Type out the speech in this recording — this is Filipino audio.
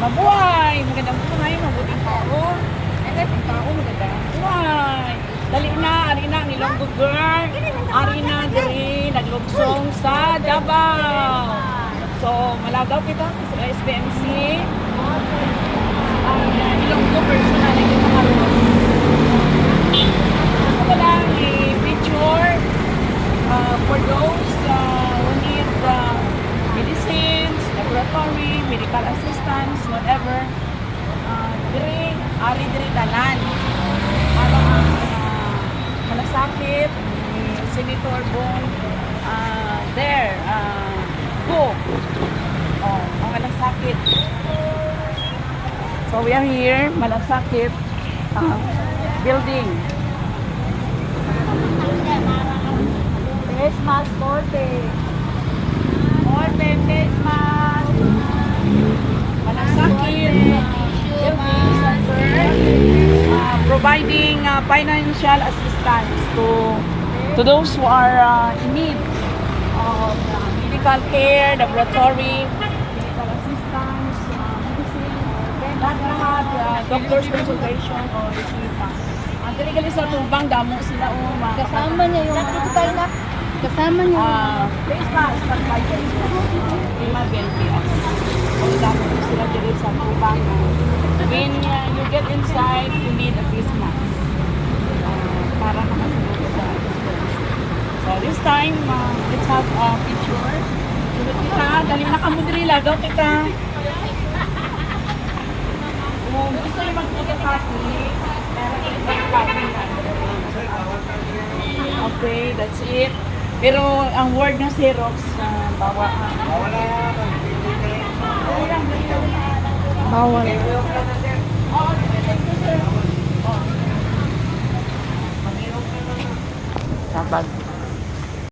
Mabuhay! Magandang buhay, mabuting tao. Ang tao, magandang buhay. Dali na, ari na, ang Ilonggo girl. Ari na, diri, naglugsong sa Davao. So, malagaw kita sa SPMC. Ang Ilonggo personal, hindi makaroon. Gusto ko lang i-picture for those who need medicines, laboratory, medical assistance, whatever. Ari diri tanan. Para malasakit ni Senator Bong there go. Oh, ang malasakit. So we are here, malasakit building. Christmas Corte. Corte Christmas. Malasakit building center. Providing financial assistance to those who are in need of medical care, laboratory, medical assistance, medicine, lahat doctor's consultation o resita. Ang gali sa tubang damo sila Kasama niya yung kasama niya face mask at kaya emergency. Kung damo sila diri sa tubang. When you get inside, you need a face mask para makasunod sa so this time, let's have a picture. Sunod kita, dali na ka mo diri, lagaw kita. Kung gusto yung mag-photocopy, meron yung mag-copy na. Okay, that's it. Pero ang word na Xerox, bawal. bawal. Sabag.